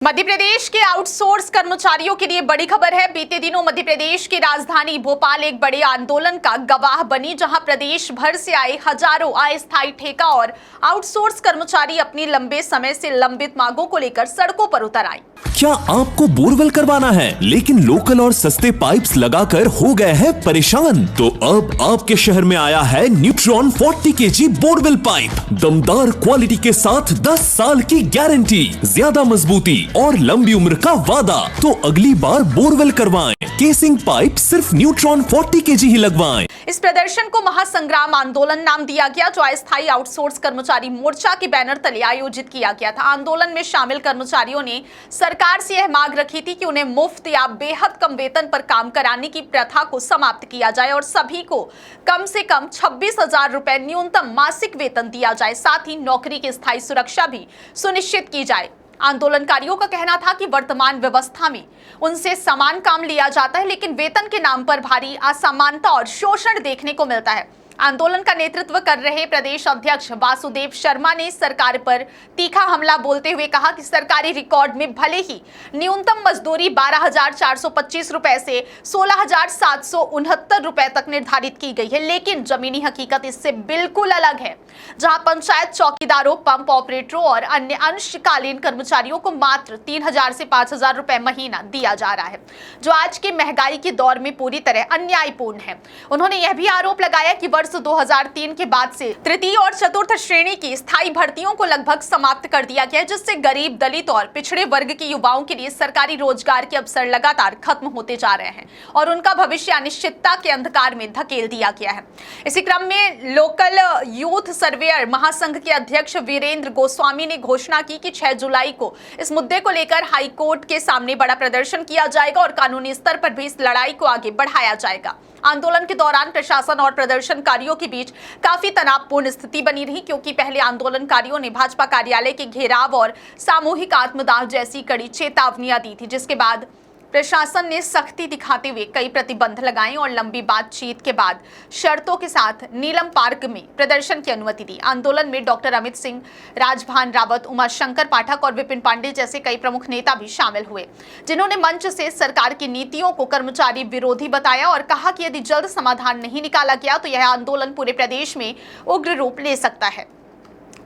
मध्य प्रदेश के आउटसोर्स कर्मचारियों के लिए बड़ी खबर है। बीते दिनों मध्य प्रदेश की राजधानी भोपाल एक बड़े आंदोलन का गवाह बनी, जहां प्रदेश भर से आए हजारों अस्थायी ठेका और आउटसोर्स कर्मचारी अपनी लंबे समय से लंबित मांगों को लेकर सड़कों पर उतर आए। क्या आपको बोरवेल करवाना है लेकिन लोकल और सस्ते पाइप्स लगाकर हो गए हैं परेशान? तो अब आपके शहर में आया है न्यूट्रॉन 40 kg बोरवेल पाइप। दमदार क्वालिटी के साथ 10 साल की गारंटी, ज्यादा मजबूती और लंबी उम्र का वादा। तो अगली बार बोरवेल करवाएं, केसिंग पाइप सिर्फ न्यूट्रॉन 40 kg ही लगवाएं। इस प्रदर्शन को महासंग्राम आंदोलन नाम दिया गया, जो अस्थायी आउटसोर्स कर्मचारी मोर्चा के बैनर तले आयोजित किया गया था। आंदोलन में शामिल कर्मचारियों ने सरकार से यह मांग रखी थी कि उन्हें मुफ्त या बेहद कम वेतन पर काम कराने की प्रथा को समाप्त किया जाए और सभी को कम से कम 26,000 रुपए न्यूनतम मासिक वेतन दिया जाए। साथ ही नौकरी की स्थायी सुरक्षा भी सुनिश्चित की जाए। आंदोलनकारियों का कहना था कि वर्तमान व्यवस्था में उनसे समान काम लिया जाता है, लेकिन वेतन के नाम पर भारी असमानता और शोषण देखने को मिलता है। आंदोलन का नेतृत्व कर रहे प्रदेश अध्यक्ष वासुदेव शर्मा ने सरकार पर तीखा हमला बोलते हुए कहा कि सरकारी रिकॉर्ड में भले ही न्यूनतम मजदूरी 12,425 रुपए से 16,769 रुपए तक निर्धारित की गई है, लेकिन जमीनी हकीकत इससे बिल्कुल अलग है, जहां पंचायत चौकीदारों, पंप ऑपरेटरों और अन्य अंशकालीन कर्मचारियों को मात्र 3,000 से 5,000 रुपए महीना दिया जा रहा है, जो आज के महंगाई के दौर में पूरी तरह अन्यायपूर्ण है। उन्होंने यह भी आरोप लगाया कि वर्ष 2003 के बाद से तृतीय और चतुर्थ श्रेणी की स्थायी भर्तियों को लगभग समाप्त कर दिया गया है, जिससे गरीब, दलित और पिछड़े वर्ग के युवाओं के लिए सरकारी रोजगार के अवसर लगातार खत्म होते जा रहे हैं और उनका भविष्य अनिश्चितता के अंधकार में धकेल दिया गया है। इसी क्रम में लोकल यूथ सर्वेयर महासंघ के अध्यक्ष वीरेंद्र गोस्वामी ने घोषणा की कि 6 जुलाई को इस मुद्दे को लेकर हाई कोर्ट के सामने बड़ा प्रदर्शन किया जाएगा और कानूनी स्तर पर भी इस लड़ाई को आगे बढ़ाया जाएगा। आंदोलन के दौरान प्रशासन और प्रदर्शनकारियों के बीच काफी तनावपूर्ण स्थिति बनी रही, क्योंकि पहले आंदोलनकारियों ने भाजपा कार्यालय के घेराव और सामूहिक आत्मदाह जैसी कड़ी चेतावनियां दी थी, जिसके बाद प्रशासन ने सख्ती दिखाते हुए कई प्रतिबंध लगाए और लंबी बातचीत के बाद शर्तों के साथ नीलम पार्क में प्रदर्शन की अनुमति दी। आंदोलन में डॉक्टर अमित सिंह, राजभान रावत, उमाशंकर पाठक और विपिन पांडे जैसे कई प्रमुख नेता भी शामिल हुए, जिन्होंने मंच से सरकार की नीतियों को कर्मचारी विरोधी बताया और कहा कि यदि जल्द समाधान नहीं निकाला गया तो यह आंदोलन पूरे प्रदेश में उग्र रूप ले सकता है।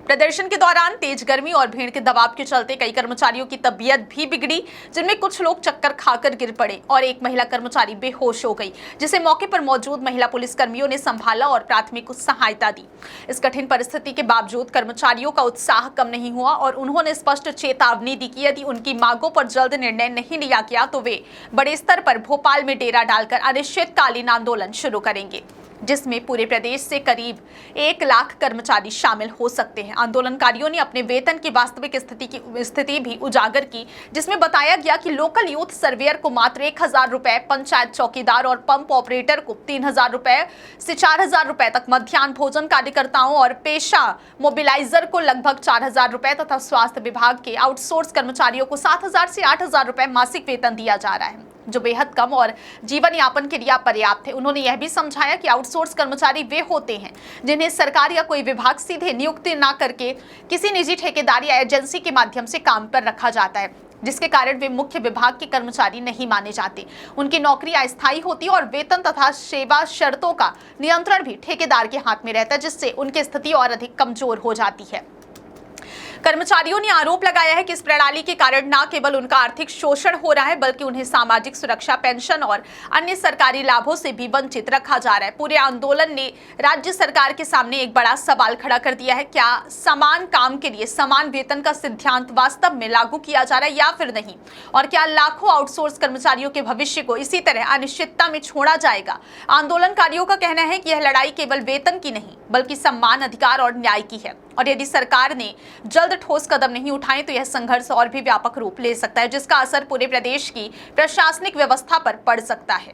प्रदर्शन के दौरान तेज गर्मी और भीड़ के दबाव के चलते कई कर्मचारियों की तबीयत भी बिगड़ी, जिनमें कुछ लोग चक्कर खाकर गिर पड़े और एक महिला कर्मचारी बेहोश हो गई, जिसे मौके पर मौजूद महिला पुलिस कर्मियों ने संभाला और प्राथमिक सहायता दी। इस कठिन परिस्थिति के बावजूद कर्मचारियों का उत्साह कम नहीं हुआ और उन्होंने स्पष्ट चेतावनी दी कि यदि उनकी मांगों पर जल्द निर्णय नहीं लिया गया तो वे बड़े स्तर पर भोपाल में डेरा डालकर अनिश्चितकालीन आंदोलन शुरू करेंगे, जिसमें पूरे प्रदेश से करीब 1 लाख कर्मचारी शामिल हो सकते हैं। आंदोलनकारियों ने अपने वेतन की वास्तविक स्थिति भी उजागर की, जिसमें बताया गया कि लोकल यूथ सर्वेयर को मात्र 1,000 रुपए, पंचायत चौकीदार और पंप ऑपरेटर को 3,000 रुपए से 4,000 रुपए तक, मध्याह्न भोजन कार्यकर्ताओं और पेशा मोबिलाइजर को लगभग 4,000 रुपए तथा स्वास्थ्य विभाग के आउटसोर्स कर्मचारियों को 7,000 से 8,000 रुपए मासिक वेतन दिया जा रहा है, जो बेहद कम और जीवन यापन के लिए अपर्याप्त है। उन्होंने यह भी समझाया कि आउटसोर्स कर्मचारी वे होते हैं जिन्हें सरकार या कोई विभाग सीधे नियुक्ति न करके किसी निजी ठेकेदार या एजेंसी के माध्यम से काम पर रखा जाता है, जिसके कारण वे मुख्य विभाग के कर्मचारी नहीं माने जाते। उनकी नौकरी अस्थायी होती है और वेतन तथा सेवा शर्तों का नियंत्रण भी ठेकेदार के हाथ में रहता है, जिससे उनकी स्थिति और अधिक कमजोर हो जाती है। कर्मचारियों ने आरोप लगाया है कि इस प्रणाली के कारण न केवल उनका आर्थिक शोषण हो रहा है, बल्कि उन्हें सामाजिक सुरक्षा, पेंशन और अन्य सरकारी लाभों से भी वंचित रखा जा रहा है। पूरे आंदोलन ने राज्य सरकार के सामने एक बड़ा सवाल खड़ा कर दिया है, क्या समान काम के लिए समान वेतन का सिद्धांत वास्तव में लागू किया जा रहा है या फिर नहीं, और क्या लाखों आउटसोर्स कर्मचारियों के भविष्य को इसी तरह अनिश्चितता में छोड़ा जाएगा। आंदोलनकारियों का कहना है कि यह लड़ाई केवल वेतन की नहीं, बल्कि सम्मान, अधिकार और न्याय की है, और यदि सरकार ने जल्द ठोस कदम नहीं उठाए तो यह संघर्ष और भी व्यापक रूप ले सकता है, जिसका असर पूरे प्रदेश की प्रशासनिक व्यवस्था पर पड़ सकता है।